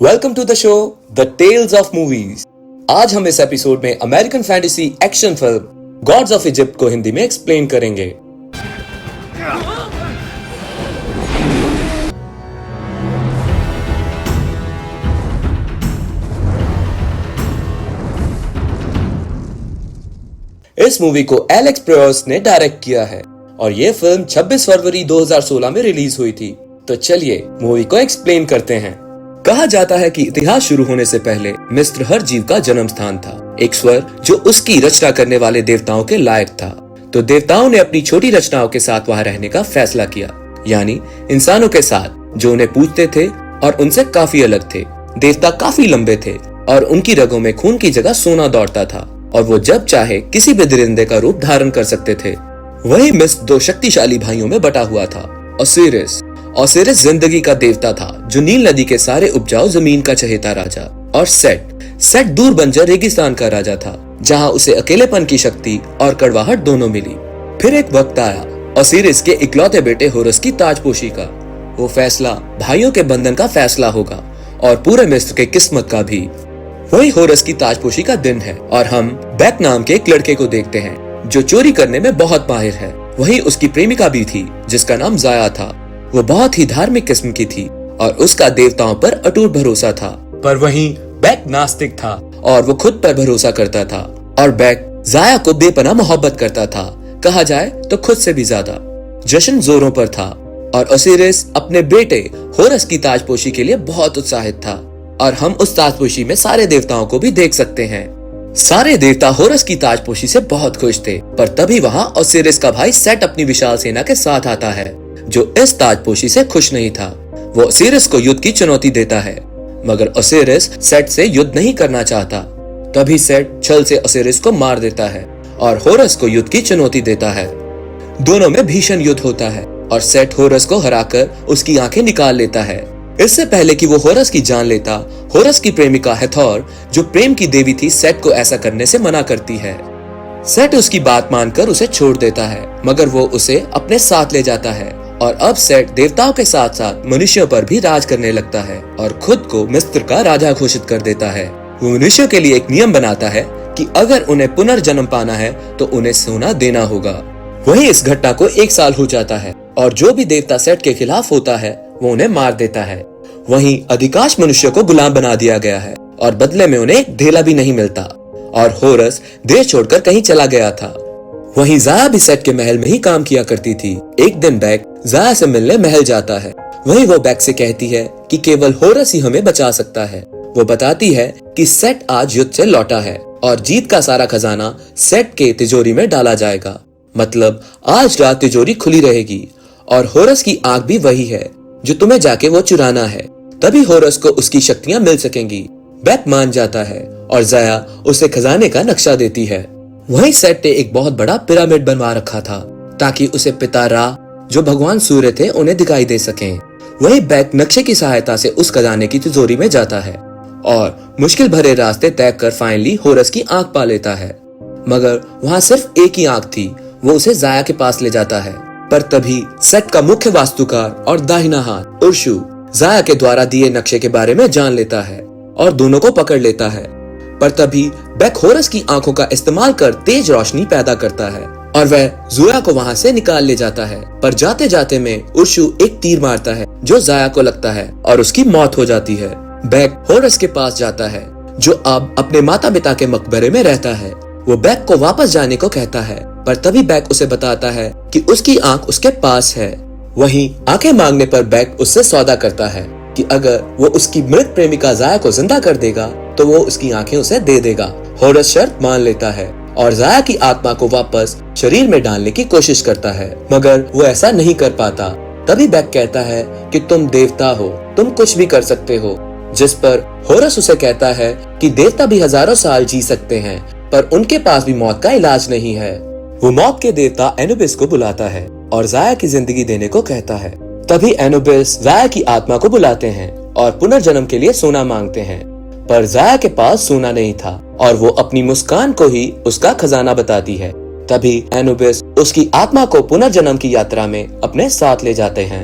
Welcome to the show the tales of movies. आज हम इस एपिसोड में American fantasy action film Gods of Egypt को हिंदी में एक्सप्लेन करेंगे। इस मूवी को एलेक्स प्रोयस ने डायरेक्ट किया है और ये फिल्म 26 फरवरी 2016 में रिलीज हुई थी। तो चलिए मूवी को एक्सप्लेन करते हैं। कहा जाता है कि इतिहास शुरू होने से पहले मिस्र हर जीव का जन्म स्थान था, एक स्वर जो उसकी रचना करने वाले देवताओं के लायक था। तो देवताओं ने अपनी छोटी रचनाओं के साथ वहां रहने का फैसला किया, यानी इंसानों के साथ जो उन्हें पूजते थे और उनसे काफी अलग थे। देवता काफी लंबे थे और उनकी रगों में खून की जगह सोना दौड़ता था और वो जब चाहे किसी भी दरिंदे का रूप धारण कर सकते थे। वही मिस्र दो शक्तिशाली भाइयों में बटा हुआ था। ओसिरिस जिंदगी का देवता था जो नील नदी के सारे उपजाऊ जमीन का चहेता राजा, और सेट दूर बंजर रेगिस्तान का राजा था जहां उसे अकेलेपन की शक्ति और कड़वाहट दोनों मिली। फिर एक वक्त आया ओसिरिस के इकलौते बेटे होरस की ताजपोशी का। वो फैसला भाइयों के बंधन का फैसला होगा और पूरे मिस्र के किस्मत का भी। वही होरस की ताजपोशी का दिन है और हम बैक नाम के एक लड़के को देखते हैं जो चोरी करने में बहुत माहिर है। वही उसकी प्रेमिका भी थी जिसका नाम जाया था। वो बहुत ही धार्मिक किस्म की थी और उसका देवताओं पर अटूट भरोसा था। पर वहीं बैक नास्तिक था और वो खुद पर भरोसा करता था, और बैक जाया को बेपनाह मोहब्बत करता था, कहा जाए तो खुद से भी ज्यादा। जश्न जोरों पर था और ओसिरिस अपने बेटे होरस की ताजपोशी के लिए बहुत उत्साहित था, और हम उस ताजपोशी में सारे देवताओं को भी देख सकते हैं। सारे देवता होरस की ताजपोशी से बहुत खुश थे, पर तभी वहां ओसिरिस का भाई सेट अपनी विशाल सेना के साथ आता है जो इस ताजपोशी से खुश नहीं था। वो ओसिरिस को युद्ध की चुनौती देता है, मगर ओसिरिस सेट से युद्ध नहीं करना चाहता। तभी सेट छल से ओसिरिस को मार देता है और होरस को युद्ध की चुनौती देता है। दोनों में भीषण युद्ध होता है और सेट होरस को हराकर उसकी आंखें निकाल लेता है। इससे पहले कि वो होरस की जान लेता, होरस की प्रेमिका हेथोर, जो प्रेम की देवी थी, सेट को ऐसा करने से मना करती है। सेट उसकी बात मानकर उसे छोड़ देता है, मगर वो उसे अपने साथ ले जाता है और अब सेट देवताओं के साथ साथ मनुष्यों पर भी राज करने लगता है और खुद को मिस्र का राजा घोषित कर देता है। वो मनुष्यों के लिए एक नियम बनाता है कि अगर उन्हें पुनर्जन्म पाना है तो उन्हें सोना देना होगा। वहीं इस घटना को 1 साल हो जाता है और जो भी देवता सेट के खिलाफ होता है वो उन्हें मार देता है। वहीं अधिकांश मनुष्यों को गुलाम बना दिया गया है और बदले में उन्हें एक ढेला भी नहीं मिलता, और होरस देश छोड़कर कहीं चला गया था। वहीं जाया भी सेट के महल में ही काम किया करती थी। एक दिन बैक जाया से मिलने महल जाता है। वहीं वो बैक से कहती है कि केवल होरस ही हमें बचा सकता है। वो बताती है कि सेट आज युद्ध से लौटा है और जीत का सारा खजाना सेट के तिजोरी में डाला जाएगा, मतलब आज रात तिजोरी खुली रहेगी और होरस की आंख भी वही है जो तुम्हें जाके वो चुराना है, तभी होरस को उसकी शक्तियां मिल सकेंगी। बैक मान जाता है और जाया उसे खजाने का नक्शा देती है। वहीं सेट ने एक बहुत बड़ा पिरामिड बनवा रखा था ताकि उसे पिता रा, जो भगवान सूर्य थे, उन्हें दिखाई दे सकें। वहीं बैक नक्शे की सहायता से उस खजाने की तिजोरी में जाता है और मुश्किल भरे रास्ते तय कर फाइनली होरस की आंख पा लेता है, मगर वहां सिर्फ एक ही आंख थी। वो उसे जाया के पास ले जाता है, पर तभी सेट का मुख्य वास्तुकार और दाहिना हाथ उर्शु जाया के द्वारा दिए नक्शे के बारे में जान लेता है और दोनों को पकड़ लेता है। पर तभी बैक होरस की आंखों का इस्तेमाल कर तेज रोशनी पैदा करता है और वह जोया को वहां से निकाल ले जाता है। पर जाते जाते में उर्शु एक तीर मारता है जो जाया को लगता है और उसकी मौत हो जाती है। बैक होरस के पास जाता है जो अब अपने माता पिता के मकबरे में रहता है। वो बैक को वापस जाने को कहता है, पर तभी बैक उसे बताता है कि उसकी आंख उसके पास है। वहीं आंखें मांगने पर बैक उससे सौदा करता है कि अगर वो उसकी मृत प्रेमिका जाया को जिंदा कर देगा तो वो उसकी आंखें उसे दे देगा। होरस शर्त मान लेता है और जाया की आत्मा को वापस शरीर में डालने की कोशिश करता है, मगर वो ऐसा नहीं कर पाता। तभी बैक कहता है कि तुम देवता हो, तुम कुछ भी कर सकते हो, जिस पर होरस उसे कहता है कि देवता भी हजारों साल जी सकते हैं, पर उनके पास भी मौत का इलाज नहीं है। वो मौत के देवता एनुबिस को बुलाता है और जाया की जिंदगी देने को कहता है। तभी एनुबिस जाया की आत्मा को बुलाते हैं और पुनर्जन्म के लिए सोना मांगते हैं, पर जाया के पास सोना नहीं था और वो अपनी मुस्कान को ही उसका खजाना बताती है। तभी एनुबिस उसकी आत्मा को पुनर्जन्म की यात्रा में अपने साथ ले जाते हैं।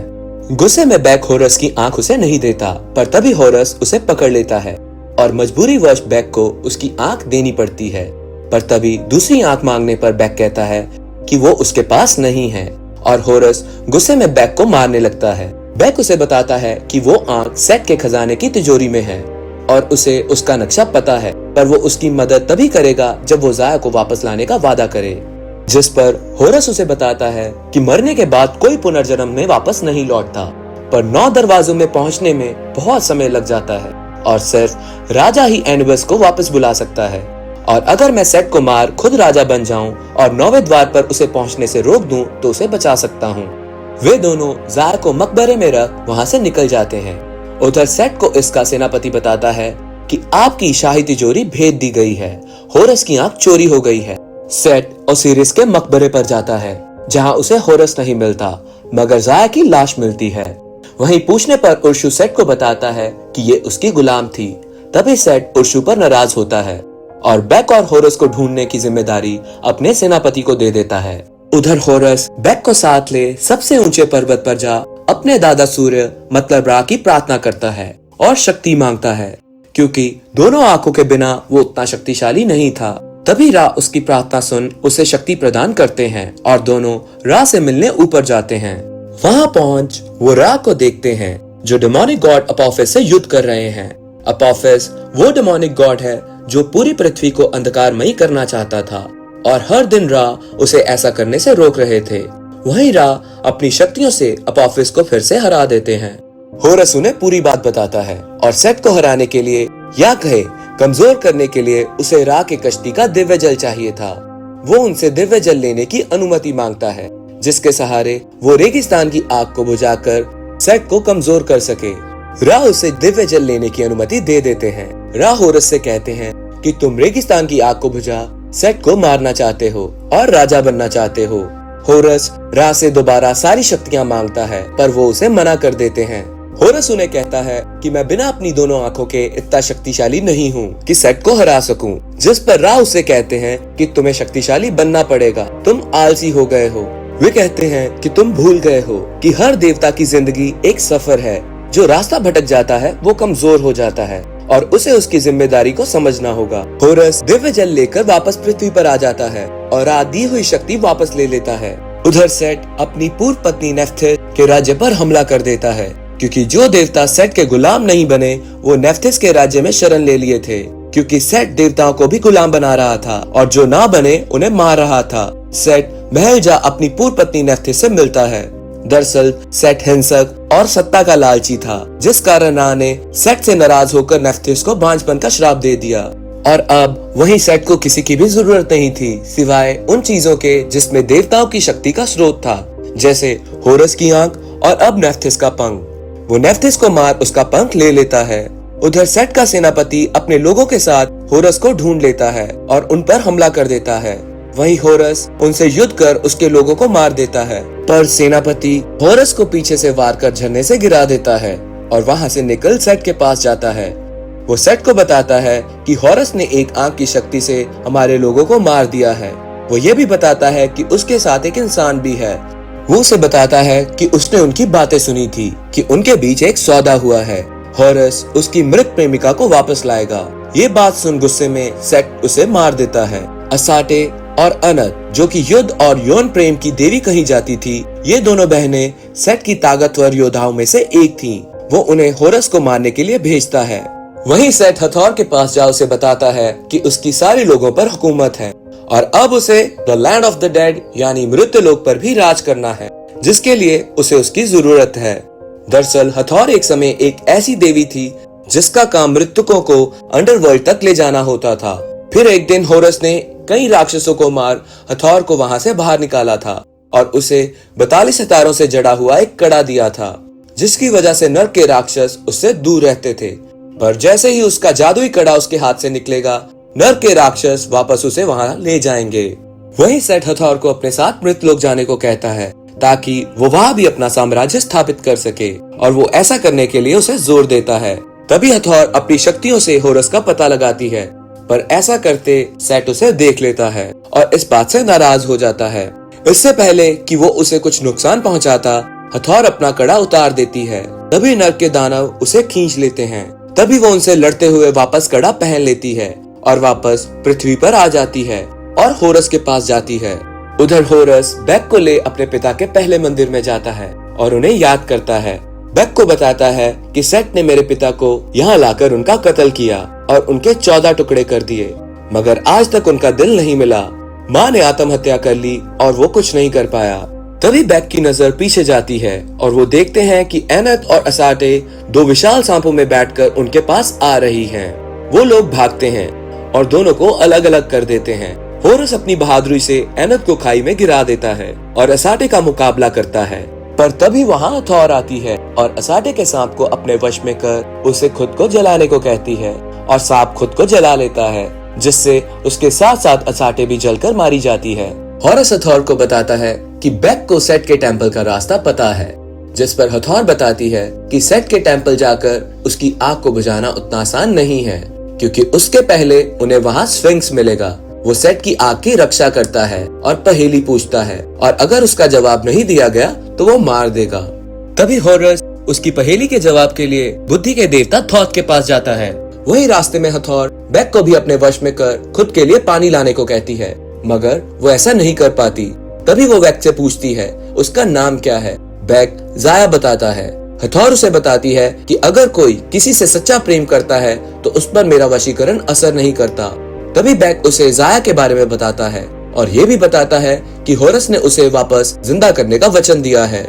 गुस्से में बैक होरस की आंख उसे नहीं देता, पर तभी होरस उसे पकड़ लेता है और मजबूरीवश बैक को उसकी आंख देनी पड़ती है। पर तभी दूसरी आंख मांगने पर बैक कहता है कि वो उसके पास नहीं है और होरस गुस्से में बैक को मारने लगता है। बैक उसे बताता है कि वो आंख सेट के खजाने की तिजोरी में है और उसे उसका नक्शा पता है, पर वो उसकी मदद तभी करेगा जब वो ज़ाया को वापस लाने का वादा करे। जिस पर होरस उसे बताता है कि मरने के बाद कोई पुनर्जन्म में वापस नहीं लौटता, पर 9 दरवाजों में पहुंचने में बहुत समय लग जाता है और सिर्फ राजा ही एनुबस को वापस बुला सकता है। और अगर मैं सेट को मार खुद राजा बन जाऊं और 9वें द्वार पर उसे पहुंचने से रोक दूं तो उसे बचा सकता हूं। वे दोनों ज़ाया को मकबरे में रख वहां से निकल जाते हैं। उधर सेट को इसका सेनापति बताता है कि आपकी शाही तिजोरी भेद दी गई है, होरस की आंख चोरी हो गई है। सेट ओसिरिस के मकबरे पर जाता है जहां उसे होरस नहीं मिलता मगर ज़ाया की लाश मिलती है। वहीं पूछने पर उर्शु सेट को बताता है कि ये उसकी गुलाम थी। तभी सेट उर्शु पर नाराज होता है और बैक और होरस को ढूंढने की जिम्मेदारी अपने सेनापति को दे देता है। उधर होरस बैक को साथ ले सबसे ऊंचे पर्वत पर जा अपने दादा सूर्य मतलब रा की प्रार्थना करता है और शक्ति मांगता है, क्योंकि दोनों आंखों के बिना वो उतना शक्तिशाली नहीं था। तभी रा उसकी प्रार्थना सुन उसे शक्ति प्रदान करते हैं और दोनों रा से मिलने ऊपर जाते हैं। वहां पहुंच वो रा को देखते हैं जो डेमोनिक गॉड अपोफिस से युद्ध कर रहे हैं। अपोफिस वो डेमोनिक गॉड है जो पूरी पृथ्वी को अंधकारमयी करना चाहता था और हर दिन रा उसे ऐसा करने से रोक रहे थे। वहीं रा अपनी शक्तियों से अपोफिस को फिर से हरा देते हैं। होरस उन्हें पूरी बात बताता है और सेट को हराने के लिए या कहे कमजोर करने के लिए उसे रा के कश्ती का दिव्य जल चाहिए था। वो उनसे दिव्य जल लेने की अनुमति मांगता है जिसके सहारे वो रेगिस्तान की आग को बुझाकर सेट को कमजोर कर सके। रा उसे दिव्य जल लेने की अनुमति दे देते हैं। रा होरस से कहते हैं कि तुम रेगिस्तान की आग को बुझा सेट को मारना चाहते हो और राजा बनना चाहते हो। होरस रा से दोबारा सारी शक्तियां मांगता है पर वो उसे मना कर देते हैं। होरस उन्हें कहता है कि मैं बिना अपनी दोनों आंखों के इतना शक्तिशाली नहीं हूँ कि सेट को हरा सकूं। जिस पर रा उसे कहते हैं कि तुम्हें शक्तिशाली बनना पड़ेगा, तुम आलसी हो गए हो। वे कहते हैं कि तुम भूल गए हो कि हर देवता की जिंदगी एक सफर है। जो रास्ता भटक जाता है वो कमजोर हो जाता है और उसे उसकी जिम्मेदारी को समझना होगा। होरस दिव्य जल लेकर वापस पृथ्वी पर आ जाता है और रा दी हुई शक्ति वापस ले लेता है। उधर सेट अपनी पूर्व पत्नी नेफ्थिस के राज्य पर हमला कर देता है, क्योंकि जो देवता सेट के गुलाम नहीं बने वो नेफ्थिस के राज्य में शरण ले लिए थे, क्योंकि सेट देवताओं को भी गुलाम बना रहा था और जो ना बने उन्हें मार रहा था। सेट महल जा अपनी पूर्व पत्नी नेफ्थिस से मिलता है। दरअसल सेट हिंसक और सत्ता का लालची था, जिस कारण रा ने सेट से नाराज होकर नेफ्थिस को बांझपन का श्राप दे दिया। और अब वहीं सेट को किसी की भी जरूरत नहीं थी सिवाय उन चीजों के जिसमें देवताओं की शक्ति का स्रोत था, जैसे होरस की आंख और अब नेफ्थिस का पंख। वो नेफ्थिस को मार उसका पंख ले लेता है। उधर सेट का सेनापति अपने लोगों के साथ होरस को ढूंढ लेता है और उन पर हमला कर देता है। वहीं होरस उनसे युद्ध कर उसके लोगों को मार देता है, पर सेनापति होरस को पीछे से वार कर झरने से गिरा देता है और वहां से निकल सेट के पास जाता है। वो सेट को बताता है कि होरस ने एक आंख की शक्ति से हमारे लोगों को मार दिया है। वो ये भी बताता है कि उसके साथ एक इंसान भी है। वो उसे बताता है कि उसने उनकी बातें सुनी थी कि उनके बीच एक सौदा हुआ है। होरस उसकी मृत प्रेमिका को वापस लाएगा। ये बात सुन गुस्से में सेट उसे मार देता है। असाटे और अनत, जो कि युद्ध और यौन प्रेम की देवी कही जाती थी, ये दोनों बहनें सेट की ताकतवर योद्धाओं में से एक थीं। वो उन्हें होरस को मारने के लिए भेजता है। वहीं सेट हथौर के पास जा उसे बताता है कि उसकी सारे लोगों पर हुकूमत है और अब उसे the land of the dead यानी मृत्यु लोक पर भी राज करना है, जिसके लिए उसे उसकी जरूरत है। दरअसल हथौर एक समय एक ऐसी देवी थी जिसका काम मृतकों को अंडरवर्ल्ड तक ले जाना होता था। फिर एक दिन होरस ने कई राक्षसों को मार हथौर को वहां से बाहर निकाला था और उसे 42 सितारों से जड़ा हुआ एक कड़ा दिया था, जिसकी वजह से नर्क के राक्षस उससे दूर रहते थे। पर जैसे ही उसका जादुई कड़ा उसके हाथ से निकलेगा, नर्क के राक्षस वापस उसे वहां ले जाएंगे। वहीं सेट हथौर को अपने साथ मृतलोक जाने को कहता है ताकि वो वहां भी अपना साम्राज्य स्थापित कर सके, और वो ऐसा करने के लिए उसे जोर देता है। तभी हथौर अपनी शक्तियों से होरस का पता लगाती है, पर ऐसा करते सेट उसे देख लेता है और इस बात से नाराज हो जाता है। इससे पहले कि वो उसे कुछ नुकसान पहुंचाता, हथौर अपना कड़ा उतार देती है। तभी नर्क के दानव उसे खींच लेते हैं। तभी वो उनसे लड़ते हुए वापस कड़ा पहन लेती है और वापस पृथ्वी पर आ जाती है और होरस के पास जाती है। उधर होरस बेक को ले अपने पिता के पहले मंदिर में जाता है और उन्हें याद करता है। बेक को बताता है कि सेट ने मेरे पिता को यहाँ लाकर उनका कत्ल किया और उनके 14 टुकड़े कर दिए, मगर आज तक उनका दिल नहीं मिला। माँ ने आत्महत्या कर ली और वो कुछ नहीं कर पाया। तभी बेक की नजर पीछे जाती है और वो देखते हैं कि एनथ और असाटे 2 विशाल सांपों में बैठकर उनके पास आ रही हैं। वो लोग भागते हैं और दोनों को अलग अलग कर देते हैं। होरस अपनी बहादुरी से एनथ को खाई में गिरा देता है और असाटे का मुकाबला करता है, पर तभी वहाँ हथौर आती है और असाटे के सांप को अपने वश में कर उसे खुद को जलाने को कहती है और सांप खुद को जला लेता है, जिससे उसके साथ साथ असाटे भी जलकर मारी जाती है। होरस हथौर को बताता है कि बेक को सेट के टेम्पल का रास्ता पता है, जिस पर हथौर बताती है कि सेट के टेम्पल जाकर उसकी आग को बुझाना उतना आसान नहीं है, क्योंकि उसके पहले उन्हें वहाँ स्फिंक्स मिलेगा। वो सेट की आग की रक्षा करता है और पहेली पूछता है और अगर उसका जवाब नहीं दिया गया तो वो मार देगा। तभी होरस उसकी पहेली के जवाब के लिए बुद्धि के देवता थॉथ के पास जाता है। वही रास्ते में हथौर बेक को भी अपने वश में कर खुद के लिए पानी लाने को कहती है, मगर वो ऐसा नहीं कर पाती। तभी वो बेक से पूछती है उसका नाम क्या है। बेक जाया बताता है। हथौर उसे बताती है कि अगर कोई किसी से सच्चा प्रेम करता है तो उस पर मेरा वशीकरण असर नहीं करता। तभी बेक उसे जाया के बारे में बताता है और ये भी बताता है कि होरस ने उसे वापस जिंदा करने का वचन दिया है।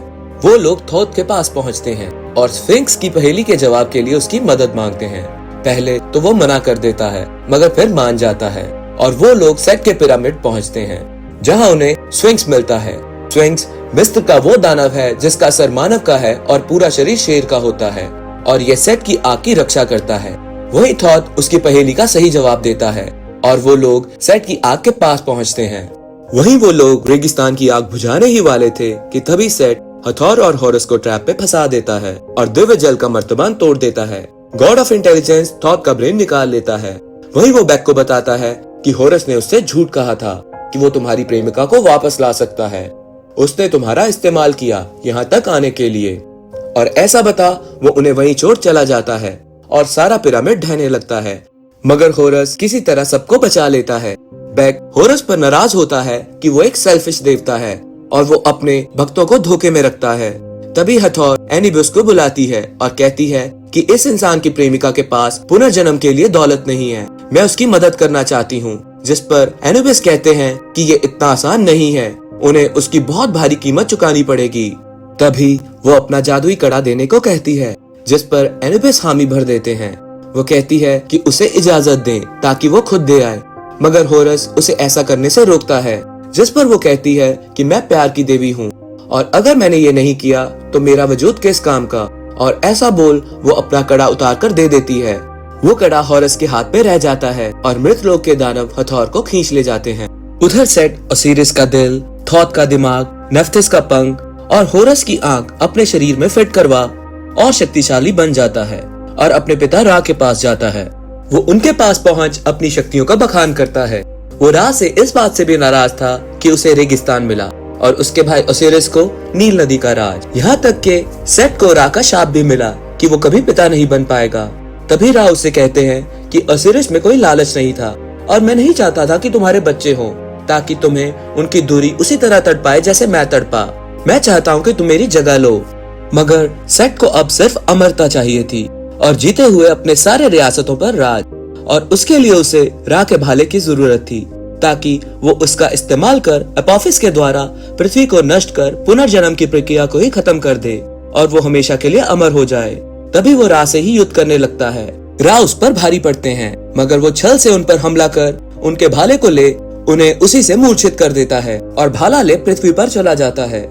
वो लोग थॉथ के पास पहुंचते हैं और स्फिंक्स की पहेली के जवाब के लिए उसकी मदद मांगते हैं। पहले तो वो मना कर देता है, मगर फिर मान जाता है और वो लोग सेट के पिरामिड पहुंचते हैं, जहां उन्हें स्फिंक्स मिलता है। स्फिंक्स मिस्र का वो दानव है जिसका सर मानव का है और पूरा शरीर शेर का होता है, और ये सेट की आग की रक्षा करता है। वही थॉथ उसकी पहेली का सही जवाब देता है और वो लोग सेट की आग के पास पहुंचते हैं। वहीं वो लोग रेगिस्तान की आग बुझाने ही वाले थे कि तभी सेट हथौर और होरस को ट्रैप पे फंसा देता है और दिव्य जल का मर्तबान तोड़ देता है। गॉड ऑफ इंटेलिजेंस थॉथ का ब्रेन निकाल लेता है। वहीं वो बेक को बताता है कि होरस ने उससे झूठ कहा था कि वो तुम्हारी प्रेमिका को वापस ला सकता है। उसने तुम्हारा इस्तेमाल किया यहाँ तक आने के लिए, और ऐसा बता वो उन्हें वहीं छोड़ चला जाता है और सारा पिरामिड ढहने लगता है। मगर होरस किसी तरह सबको बचा लेता है। बेक होरस पर नाराज होता है कि वो एक सेल्फिश देवता है और वो अपने भक्तों को धोखे में रखता है। तभी हथौर एनिबस को बुलाती है और कहती है कि इस इंसान की प्रेमिका के पास पुनर्जन्म के लिए दौलत नहीं है, मैं उसकी मदद करना चाहती हूँ। जिस पर एनिबस कहते हैं कि ये इतना आसान नहीं है, उन्हें उसकी बहुत भारी कीमत चुकानी पड़ेगी। तभी वो अपना जादुई कड़ा देने को कहती है, जिस पर एनिबस हामी भर देते हैं। वो कहती है कि उसे इजाजत दें ताकि वो खुद दे आए, मगर होरस उसे ऐसा करने से रोकता है, जिस पर वो कहती है कि मैं प्यार की देवी हूँ और अगर मैंने ये नहीं किया तो मेरा वजूद किस काम का। और ऐसा बोल वो अपना कड़ा उतार कर दे देती है। वो कड़ा होरस के हाथ पे रह जाता है और मृत लोक के दानव हथौर को खींच ले जाते हैं। उधर सेट ओसिरिस का दिल, थॉथ का दिमाग, नेफ्थिस का पंख और होरस की आंख अपने शरीर में फिट करवा और शक्तिशाली बन जाता है और अपने पिता रा के पास जाता है। वो उनके पास पहुंच अपनी शक्तियों का बखान करता है। वो रा से इस बात से भी नाराज था कि उसे रेगिस्तान मिला और उसके भाई ओसिरिस को नील नदी का राज। यहाँ तक के सेट को रा का शाप भी मिला कि वो कभी पिता नहीं बन पाएगा। तभी रा उसे कहते हैं कि ओसिरिस में कोई लालच नहीं था और मैं नहीं चाहता था कि तुम्हारे बच्चे हों, ताकि तुम्हें उनकी दूरी उसी तरह तड़पाए जैसे मैं तड़पा। मैं चाहता हूँ कि तुम मेरी जगह लो। मगर सेट को अब सिर्फ अमरता चाहिए थी और जीते हुए अपने सारे रियासतों पर राज, और उसके लिए उसे रा के भाले की जरूरत थी ताकि वो उसका इस्तेमाल कर अपोफिस के द्वारा पृथ्वी को नष्ट कर पुनर्जन्म की प्रक्रिया को ही खत्म कर दे और वो हमेशा के लिए अमर हो जाए। तभी वो रा से ही युद्ध करने लगता है। रा उस पर भारी पड़ते हैं, मगर वो छल से उन पर हमला कर उनके भाले को ले उन्हें उसी से मूर्छित कर देता है और भाला ले पृथ्वी पर चला जाता है।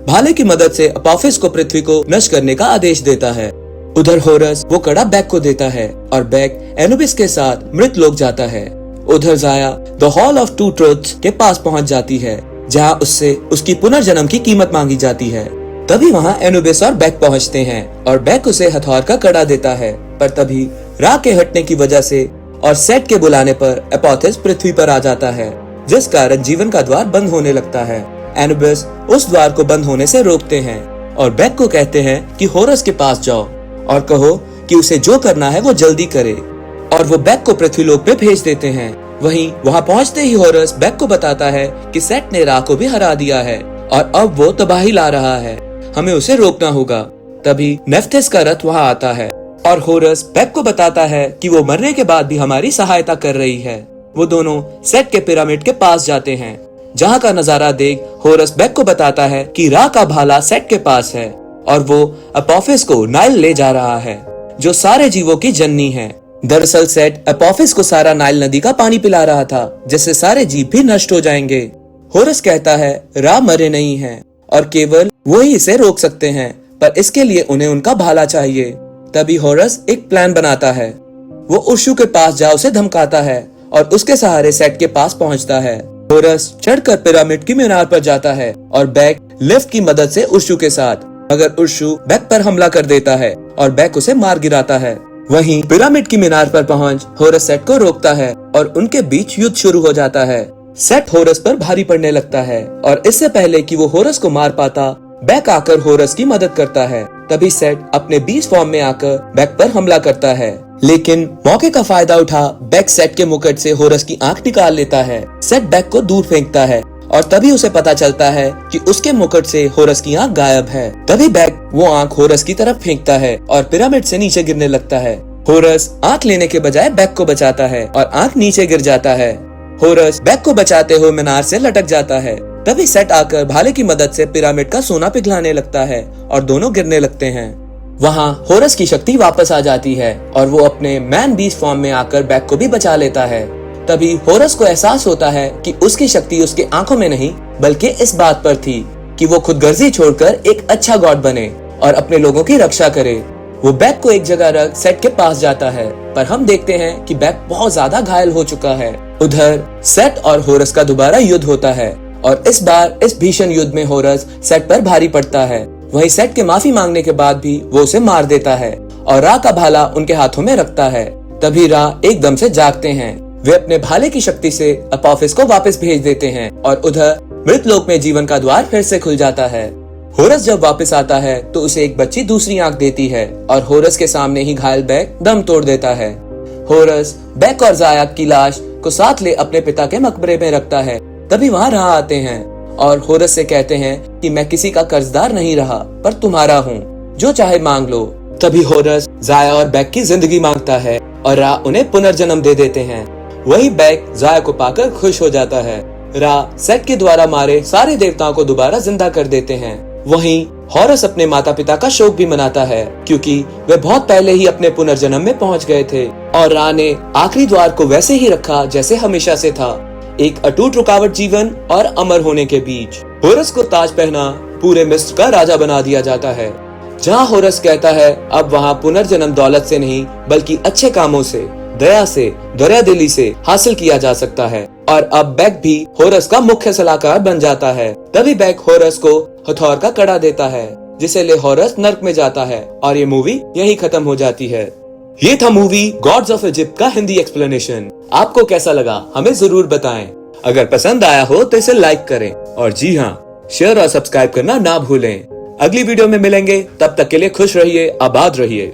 भाले की मदद से अपोफिस को पृथ्वी को नष्ट करने का आदेश देता है। उधर होरस वो कड़ा बेक को देता है और बेक एनुबिस के साथ मृत लोक जाता है। उधर Zaya the hall of two truths के पास पहुंच जाती है, जहां उससे उसकी पुनर्जन्म की कीमत मांगी जाती है। तभी वहां एनुबिस और बेक पहुंचते हैं और बेक उसे हथौर का कड़ा देता है, पर तभी रा के हटने की वजह से और सेट के बुलाने पर अपोथिस पृथ्वी पर आ जाता है, जिस कारण जीवन का द्वार बंद होने लगता है। एनुबिस उस द्वार को बंद होने से रोकते हैं। और बेक को कहते हैं कि होरस के पास जाओ और कहो कि उसे जो करना है वो जल्दी करे, और वो बेक को पृथ्वीलोक पे भेज देते हैं। वहीं वहां पहुंचते ही होरस बेक को बताता है कि सेट ने रा को भी हरा दिया है और अब वो तबाही ला रहा है, हमें उसे रोकना होगा। तभी नेफ्थिस का रथ वहां आता है और होरस बेक को बताता है कि वो मरने के बाद भी हमारी सहायता कर रही है। वो दोनों सेट के पिरामिड के पास जाते हैं, जहाँ का नजारा देख होरस बेक को बताता है कि रा का भाला सेट के पास है और वो अपोफिस को नाइल ले जा रहा है, जो सारे जीवों की जननी है। दरअसल सेट अपोफिस को सारा नाइल नदी का पानी पिला रहा था, जिससे सारे जीव भी नष्ट हो जाएंगे। होरस कहता है रा मरे नहीं है और केवल वो ही इसे रोक सकते हैं, पर इसके लिए उन्हें उनका भाला चाहिए। तभी होरस एक प्लान बनाता है। वो उर्शु के पास जा उसे धमकाता है और उसके सहारे सेट के पास पहुंचता है। होरस चढ़कर पिरामिड की मीनार पर जाता है और बेक लिफ्ट की मदद से उर्शु के साथ, मगर उर्शु बेक पर हमला कर देता है और बेक उसे मार गिराता है। वहीं पिरामिड की मीनार पर पहुंच होरस सेट को रोकता है और उनके बीच युद्ध शुरू हो जाता है। सेट होरस पर भारी पड़ने लगता है और इससे पहले कि वो होरस को मार पाता, बेक आकर होरस की मदद करता है। तभी सेट अपने बीस्ट फॉर्म में आकर बेक पर हमला करता है, लेकिन मौके का फायदा उठा बेक सेट के मुकुट से होरस की आंख निकाल लेता है। सेट बेक को दूर फेंकता है और तभी उसे पता चलता है कि उसके मुकुट से होरस की आंख गायब है। तभी बेक वो आंख होरस की तरफ फेंकता है और पिरामिड से नीचे गिरने लगता है। होरस आंख लेने के बजाय बेक को बचाता है और आंख नीचे गिर जाता है। होरस बेक को बचाते हुए मीनार से लटक जाता है। तभी सेट आकर भाले की मदद से पिरामिड का सोना पिघलाने लगता है और दोनों गिरने लगते हैं। वहाँ होरस की शक्ति वापस आ जाती है और वो अपने मैन बीस्ट फॉर्म में आकर बेक को भी बचा लेता है। तभी होरस को एहसास होता है कि उसकी शक्ति उसके आंखों में नहीं, बल्कि इस बात पर थी कि वो खुदगर्जी छोड़कर एक अच्छा गॉड बने और अपने लोगों की रक्षा करे। वो बेक को एक जगह रख सेट के पास जाता है, पर हम देखते हैं कि बेक बहुत ज्यादा घायल हो चुका है। उधर सेट और होरस का दोबारा युद्ध होता है और इस बार इस भीषण युद्ध में होरस सेट पर भारी पड़ता है। वहीं सेट के माफी मांगने के बाद भी वो उसे मार देता है और रा का भाला उनके हाथों में रखता है। तभी रा एकदम से जागते हैं। वे अपने भाले की शक्ति से अपोफिस को वापस भेज देते हैं और उधर मृतलोक में जीवन का द्वार फिर से खुल जाता है। होरस जब वापस आता है तो उसे एक बच्ची दूसरी आंख देती है और होरस के सामने ही घायल बेक दम तोड़ देता है। होरस बेक और जाया की लाश को साथ ले अपने पिता के मकबरे में रखता है। तभी वहाँ रा आते हैं और होरस से कहते हैं कि मैं किसी का कर्जदार नहीं रहा, पर तुम्हारा हूँ, जो चाहे मांग लो। तभी होरस जाया और बेक की जिंदगी मांगता है और रा उन्हें पुनर्जन्म दे देते हैं। वही बेक जाया को पाकर खुश हो जाता है। रा सेट के द्वारा मारे सारे देवताओं को दोबारा जिंदा कर देते हैं। वहीं होरस अपने माता पिता का शोक भी मनाता है, क्योंकि वे बहुत पहले ही अपने पुनर्जन्म में पहुंच गए थे और रा ने आखिरी द्वार को वैसे ही रखा जैसे हमेशा से था, एक अटूट रुकावट जीवन और अमर होने के बीच। होरस को ताज पहना पूरे मिस्र का राजा बना दिया जाता है। जहाँ होरस कहता है अब वहाँ पुनर्जन्म दौलत से नहीं, बल्कि अच्छे कामों से, दया से, दरियादिली से हासिल किया जा सकता है। और अब बेक भी होरस का मुख्य सलाहकार बन जाता है। तभी बेक होरस को हथौड़ का कड़ा देता है, जिसे ले होरस नर्क में जाता है और ये मूवी यही खत्म हो जाती है। ये था मूवी गॉड्स ऑफ इजिप्ट का हिंदी एक्सप्लेनेशन। आपको कैसा लगा हमें जरूर बताएं। अगर पसंद आया हो तो इसे लाइक करें और जी हाँ, शेयर और सब्सक्राइब करना ना भूलें। अगली वीडियो में मिलेंगे, तब तक के लिए खुश रहिए, आबाद रहिए।